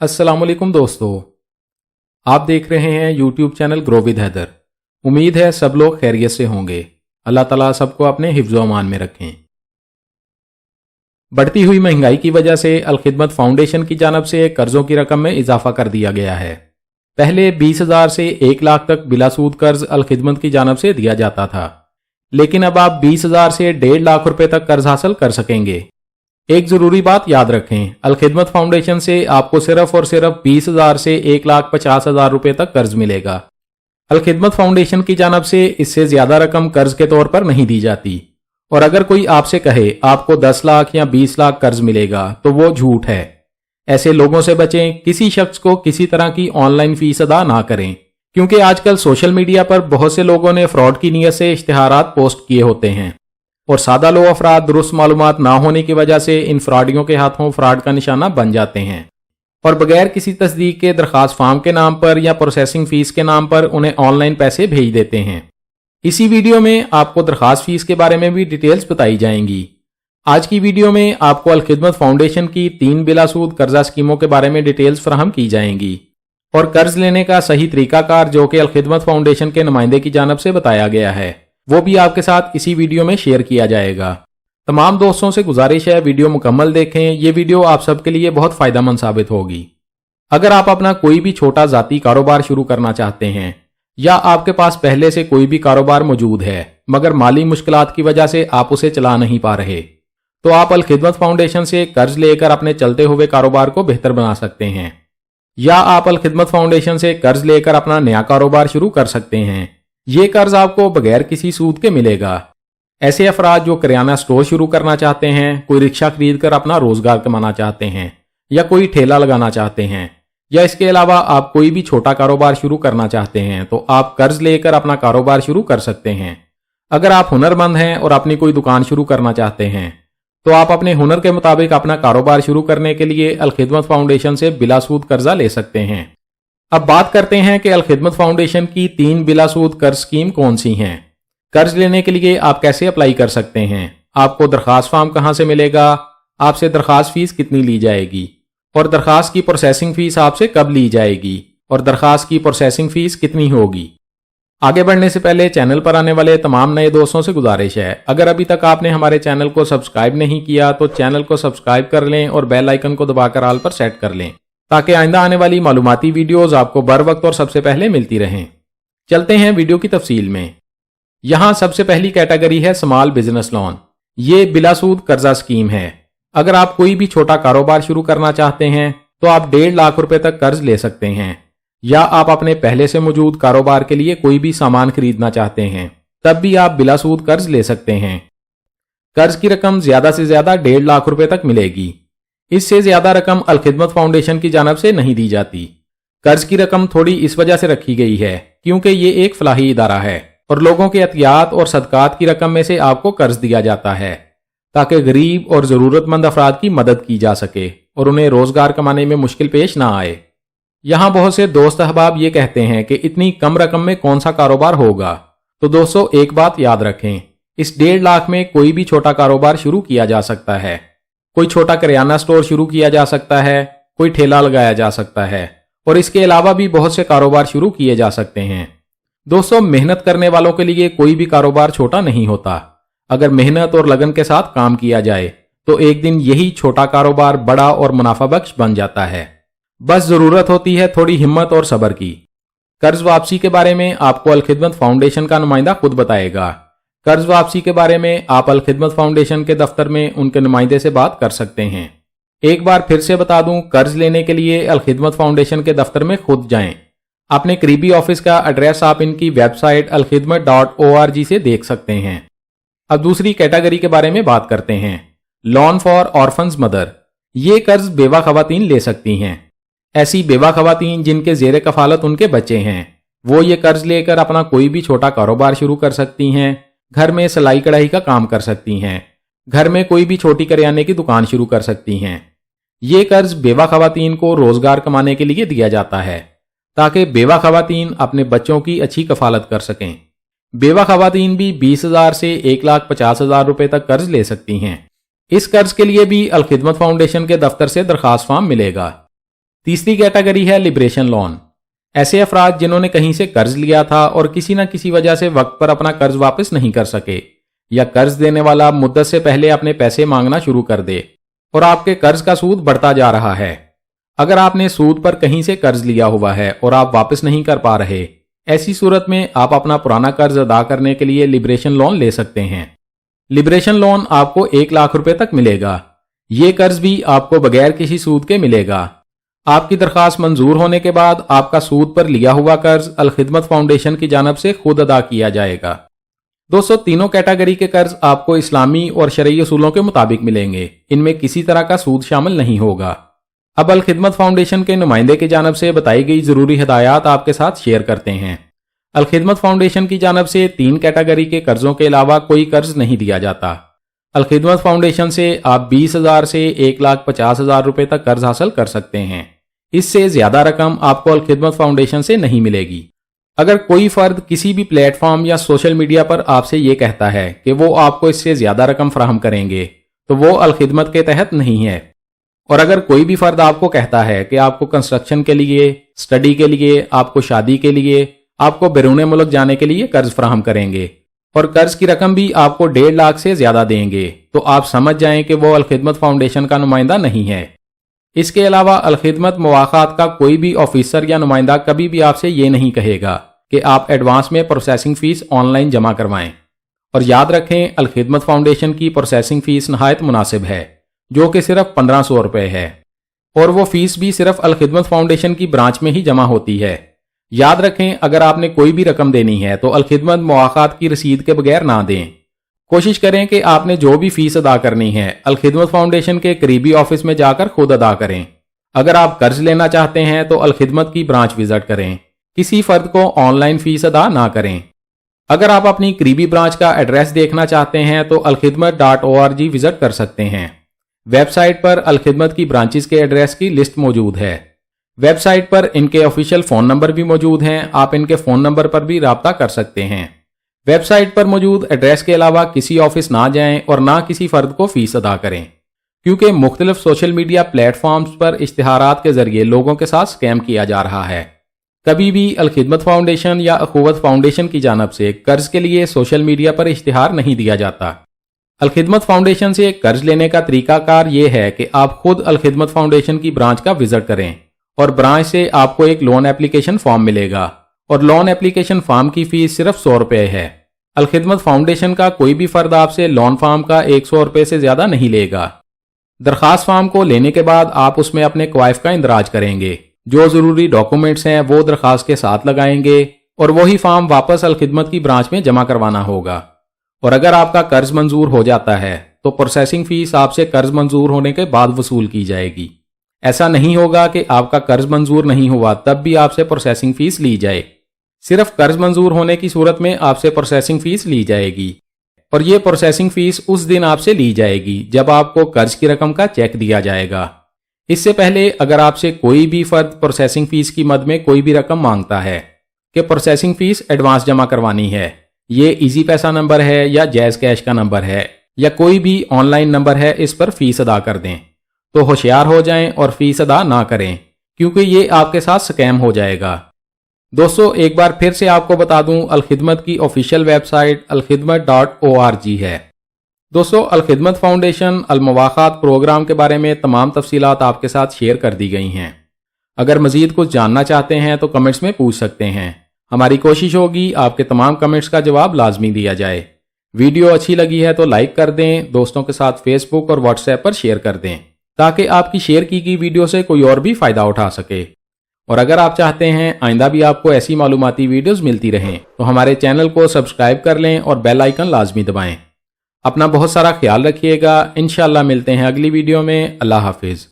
अस्सलाम वालेकुम दोस्तों, आप देख रहे हैं YouTube channel grow with Haider. उम्मीद है सब लोग खैरियत से होंगे। अल्लाह ताला सबको अपने हिफ्ज़ो अमान में रखें। बढ़ती हुई महंगाई की वजह से अल खिदमत फाउंडेशन की जानब से कर्जों की रकम में इजाफा कर दिया गया है। पहले 20,000 से 1 लाख तक बिलासूद कर्ज अल खिदमत की जानब से दिया जाता था, लेकिन अब आप 20,000 से 1.5 लाख रुपए तक कर्ज हासिल कर सकेंगे। एक जरूरी बात याद रखें, अल खिदमत फाउंडेशन से आपको सिर्फ और सिर्फ 20,000 से 1,50,000 रुपए तक कर्ज मिलेगा। अल खिदमत फाउंडेशन की जानब से इससे ज्यादा रकम कर्ज के तौर पर नहीं दी जाती, और अगर कोई आपसे कहे आपको 10 लाख या 20 लाख कर्ज मिलेगा तो वो झूठ है। ऐसे लोगों से बचें। किसी शख्स को किसी तरह की ऑनलाइन फीस अदा ना करें, क्योंकि आजकल सोशल मीडिया पर बहुत से लोगों ने फ्रॉड की नीयत से इश्तिहारात पोस्ट किए होते हैं, और सादा लो अफराद दुरुस्त मालूमात ना होने की वजह से इन फ्रॉडियों के हाथों फ्रॉड का निशाना बन जाते हैं, और बगैर किसी तस्दीक के दरखास्त फार्म के नाम पर या प्रोसेसिंग फीस के नाम पर उन्हें ऑनलाइन पैसे भेज देते हैं। इसी वीडियो में आपको दरखास्त फीस के बारे में भी डिटेल्स बताई जाएंगी। आज की वीडियो में आपको अल खिदमत फाउंडेशन की 3 बिलासूद कर्जा स्कीमों के बारे में डिटेल्स फराहम की जाएंगी, और कर्ज लेने का सही तरीकाकार जो कि अल खिदमत फाउंडेशन के नुमाइंदे की जानब से बताया गया है, वो भी आपके साथ इसी वीडियो में शेयर किया जाएगा। तमाम दोस्तों से गुजारिश है वीडियो मुकम्मल देखें, ये वीडियो आप सबके लिए बहुत फायदेमंद साबित होगी। अगर आप अपना कोई भी छोटा जाती कारोबार शुरू करना चाहते हैं, या आपके पास पहले से कोई भी कारोबार मौजूद है मगर माली मुश्किलात की वजह से आप उसे चला नहीं पा रहे, तो आप अल खिदमत फाउंडेशन से कर्ज लेकर अपने चलते हुए कारोबार को बेहतर बना सकते हैं, या आप अल खिदमत फाउंडेशन से कर्ज लेकर अपना नया कारोबार शुरू कर सकते हैं। ये कर्ज आपको बगैर किसी सूद के मिलेगा। ऐसे अफराद जो किराना स्टोर शुरू करना चाहते हैं, कोई रिक्शा खरीद कर अपना रोजगार कमाना चाहते हैं, या कोई ठेला लगाना चाहते हैं, या इसके अलावा आप कोई भी छोटा कारोबार शुरू करना चाहते हैं, तो आप कर्ज लेकर अपना कारोबार शुरू कर सकते हैं। अगर आप हुनरमंद हैं और अपनी कोई दुकान शुरू करना चाहते हैं, तो आप अपने हुनर के मुताबिक अपना कारोबार शुरू करने के लिए अल खिदमत फाउंडेशन से बिलासूद कर्जा ले सकते हैं। अब बात करते हैं कि अल खिदमत फाउंडेशन की 3 बिलासूद कर्ज स्कीम कौन सी हैं। कर्ज लेने के लिए आप कैसे अप्लाई कर सकते हैं, आपको दरखास्त फॉर्म कहां से मिलेगा, आपसे दरखास्त फीस कितनी ली जाएगी, और दरखास्त की प्रोसेसिंग फीस आपसे कब ली जाएगी, और दरखास्त की प्रोसेसिंग फीस कितनी होगी। आगे बढ़ने से पहले चैनल पर आने वाले तमाम नए दोस्तों से गुजारिश है, अगर अभी तक आपने हमारे चैनल को सब्सक्राइब नहीं किया तो चैनल को सब्सक्राइब कर लें और बेल आइकन को दबाकर ऑल पर सेट कर लें, ताकि आइंदा आने वाली मालूमाती वीडियोस आपको बर वक्त और सबसे पहले मिलती रहें। चलते हैं वीडियो की तफसील में। यहां सबसे पहली कैटेगरी है स्मॉल बिजनेस लोन। ये बिलासूद कर्जा स्कीम है। अगर आप कोई भी छोटा कारोबार शुरू करना चाहते हैं तो आप 1.5 लाख रुपए तक कर्ज ले सकते हैं, या आप अपने पहले से मौजूद कारोबार के लिए कोई भी सामान खरीदना चाहते हैं, तब भी आप बिलासूद कर्ज ले सकते हैं। कर्ज की रकम ज्यादा से ज्यादा 1.5 लाख रुपए तक मिलेगी। इससे ज्यादा रकम अल खिदमत फाउंडेशन की जानब से नहीं दी जाती। कर्ज की रकम थोड़ी इस वजह से रखी गई है क्योंकि ये एक फलाही इदारा है और लोगों के अतियात और सदकात की रकम में से आपको कर्ज दिया जाता है, ताकि गरीब और जरूरतमंद अफराद की मदद की जा सके और उन्हें रोजगार कमाने में मुश्किल पेश ना आए। यहाँ बहुत से दोस्त अहबाब ये कहते हैं कि इतनी कम रकम में कौन सा कारोबार होगा, तो दोस्तों एक बात याद रखें, इस 1.5 लाख में कोई भी छोटा कारोबार शुरू किया जा सकता है। कोई छोटा किराना स्टोर शुरू किया जा सकता है, कोई ठेला लगाया जा सकता है, और इसके अलावा भी बहुत से कारोबार शुरू किए जा सकते हैं। दोस्तों, मेहनत करने वालों के लिए कोई भी कारोबार छोटा नहीं होता। अगर मेहनत और लगन के साथ काम किया जाए तो एक दिन यही छोटा कारोबार बड़ा और मुनाफा बख्श बन जाता है। बस जरूरत होती है थोड़ी हिम्मत और सब्र की। कर्ज वापसी के बारे में आपको अल खिदमत फाउंडेशन का नुमाइंदा खुद बताएगा। कर्ज वापसी के बारे में आप अल खिदमत फाउंडेशन के दफ्तर में उनके नुमाइंदे से बात कर सकते हैं। एक बार फिर से बता दूं, कर्ज लेने के लिए अल खिदमत फाउंडेशन के दफ्तर में खुद जाएं। अपने करीबी ऑफिस का एड्रेस आप इनकी वेबसाइट alkhidmat.org से देख सकते हैं। अब दूसरी कैटेगरी के बारे में बात करते हैं, लोन फॉर ऑर्फन्स मदर। ये कर्ज बेवा खवातीन ले सकती हैं। ऐसी बेवा खवातीन जिनके जेर कफालत उनके बच्चे हैं, वो ये कर्ज लेकर अपना कोई भी छोटा कारोबार शुरू कर सकती हैं। घर में सिलाई कढ़ाई का काम कर सकती हैं, घर में कोई भी छोटी करियाने की दुकान शुरू कर सकती हैं। ये कर्ज बेवा खवातीन को रोजगार कमाने के लिए दिया जाता है, ताकि बेवा खवातीन अपने बच्चों की अच्छी कफालत कर सकें। बेवा खवातीन भी 20,000 से 1,50,000 रुपए तक कर्ज ले सकती हैं। इस कर्ज के लिए भी अल खिदमत फाउंडेशन के दफ्तर से दरखास्त फॉर्म मिलेगा। तीसरी कैटेगरी है लिबरेशन लोन। ऐसे अफराद जिन्होंने कहीं से कर्ज लिया था और किसी न किसी वजह से वक्त पर अपना कर्ज वापस नहीं कर सके, या कर्ज देने वाला मुद्दत से पहले अपने पैसे मांगना शुरू कर दे और आपके कर्ज का सूद बढ़ता जा रहा है। अगर आपने सूद पर कहीं से कर्ज लिया हुआ है और आप वापस नहीं कर पा रहे, ऐसी सूरत में आप अपना पुराना कर्ज अदा करने के लिए लिबरेशन लोन ले सकते हैं। लिबरेशन लोन आपको 1 लाख रुपए तक मिलेगा। ये कर्ज भी आपको बगैर किसी सूद के मिलेगा। आपकी दरखास्त मंजूर होने के बाद आपका सूद पर लिया हुआ कर्ज अल खिदमत फाउंडेशन की जानब से खुद अदा किया जाएगा। दोस्तों, तीनों कैटेगरी के कर्ज आपको इस्लामी और शरई उसूलों के मुताबिक मिलेंगे। इनमें किसी तरह का सूद शामिल नहीं होगा। अब अल खिदमत फाउंडेशन के नुमाइंदे की जानब से बताई गई जरूरी हिदायत आपके साथ शेयर करते हैं। अल खिदमत फाउंडेशन की जानब से 3 कैटेगरी के कर्जों के अलावा कोई कर्ज नहीं दिया जाता। अल खिदमत फाउंडेशन से आप 20,000 से 1,50,000 रुपए तक कर्ज हासिल कर सकते हैं। इससे ज्यादा रकम आपको अल खिदमत फाउंडेशन से नहीं मिलेगी। अगर कोई फर्द किसी भी प्लेटफॉर्म या सोशल मीडिया पर आपसे ये कहता है कि वो आपको इससे ज्यादा रकम फराहम करेंगे, तो वो अल खिदमत के तहत नहीं है। और अगर कोई भी फर्द आपको कहता है कि आपको कंस्ट्रक्शन के लिए, स्टडी के लिए, आपको शादी के लिए, आपको बैरून मुल्क जाने के लिए कर्ज फराहम करेंगे और कर्ज की रकम भी आपको 1.5 लाख से ज्यादा देंगे, तो आप समझ जाएं कि वो अल खिदमत फाउंडेशन का नुमाइंदा नहीं है। इसके अलावा अल खिदमत मवाखात का कोई भी ऑफिसर या नुमाइंदा कभी भी आपसे ये नहीं कहेगा कि आप एडवांस में प्रोसेसिंग फीस ऑनलाइन जमा करवाएं। और याद रखें, अल खिदमत फाउंडेशन की प्रोसेसिंग फीस नहायत मुनासिब है, जो कि सिर्फ 1500 रुपए है, और वो फीस भी सिर्फ अल खिदमत फाउंडेशन की ब्रांच में ही जमा होती है। याद रखें, अगर आपने कोई भी रकम देनी है तो अल खिदमत मवाखात की रसीद के बगैर ना दें। कोशिश करें कि आपने जो भी फीस अदा करनी है अल खिदमत फाउंडेशन के करीबी ऑफिस में जाकर खुद अदा करें। अगर आप कर्ज लेना चाहते हैं तो अल खिदमत की ब्रांच विजिट करें। किसी फर्द को ऑनलाइन फीस अदा ना करें। अगर आप अपनी करीबी ब्रांच का एड्रेस देखना चाहते हैं तो alkhidmat.org विजिट कर सकते हैं। वेबसाइट पर अल खिदमत की ब्रांचेस के एड्रेस की लिस्ट मौजूद है। वेबसाइट पर इनके ऑफिशियल फोन नंबर भी मौजूद हैं। आप इनके फोन नंबर पर भी राब्ता कर सकते हैं। वेबसाइट पर मौजूद एड्रेस के अलावा किसी ऑफिस ना जाएं और ना किसी फर्द को फीस अदा करें, क्योंकि मुख्तलिफ सोशल मीडिया प्लेटफॉर्म्स पर इश्तिहारात के जरिए लोगों के साथ स्कैम किया जा रहा है। कभी भी अल खिदमत फाउंडेशन या अखुवत फाउंडेशन की जानब से कर्ज के लिए सोशल मीडिया पर इश्तिहार नहीं दिया जाता। अल खिदमत फाउंडेशन से कर्ज लेने का तरीकाकार ये है कि आप खुद अल खिदमत फाउंडेशन की ब्रांच का विजिट करें और ब्रांच से आपको एक लोन एप्लीकेशन फॉर्म मिलेगा और लोन एप्लीकेशन फॉर्म की फीस सिर्फ 100 रुपए है। अल खिदमत फाउंडेशन का कोई भी फर्द आपसे लोन फॉर्म का 100 रुपए से ज्यादा नहीं लेगा। दरखास्त फॉर्म को लेने के बाद आप उसमें अपने क्वाइफ का इंदराज करेंगे। जो जरूरी डॉक्यूमेंट्स हैं वो दरखास्त के साथ लगाएंगे और वही फॉर्म वापस अल खिदमत की ब्रांच में जमा करवाना होगा। और अगर आपका कर्ज मंजूर हो जाता है तो प्रोसेसिंग फीस आपसे कर्ज मंजूर होने के बाद वसूल की जाएगी। ऐसा नहीं होगा कि आपका कर्ज मंजूर नहीं हुआ तब भी आपसे प्रोसेसिंग फीस ली जाए। सिर्फ कर्ज मंजूर होने की सूरत में आपसे प्रोसेसिंग फीस ली जाएगी और ये प्रोसेसिंग फीस उस दिन आपसे ली जाएगी जब आपको कर्ज की रकम का चेक दिया जाएगा। इससे पहले अगर आपसे कोई भी फर्द प्रोसेसिंग फीस की मद में कोई भी रकम मांगता है कि प्रोसेसिंग फीस एडवांस जमा करवानी है, ये इजी पैसा नंबर है या जैज कैश का नंबर है या कोई भी ऑनलाइन नंबर है, इस पर फीस अदा कर दें, तो होशियार हो जाएं और फीस अदा ना करें, क्योंकि ये आपके साथ स्कैम हो जाएगा। दोस्तों, एक बार फिर से आपको बता दूं, अल खिदमत की ऑफिशियल वेबसाइट alkhidmat.org है। दोस्तों, अल खिदमत फाउंडेशन अल मवाखात प्रोग्राम के बारे में तमाम तफसीलात आपके साथ शेयर कर दी गई हैं। अगर मजीद कुछ जानना चाहते हैं तो कमेंट्स में पूछ सकते हैं। हमारी कोशिश होगी आपके तमाम कमेंट्स का जवाब लाजमी दिया जाए। वीडियो अच्छी लगी है तो लाइक कर दें, दोस्तों के साथ फेसबुक और व्हाट्सएप पर शेयर कर दें ताकि आपकी शेयर की गई वीडियो से कोई और भी फायदा उठा सके। और अगर आप चाहते हैं आइंदा भी आपको ऐसी मालूमाती वीडियोस मिलती रहें तो हमारे चैनल को सब्सक्राइब कर लें और बेल आइकन लाजमी दबाएं। अपना बहुत सारा ख्याल रखिएगा। इंशाअल्लाह मिलते हैं अगली वीडियो में। अल्लाह हाफिज।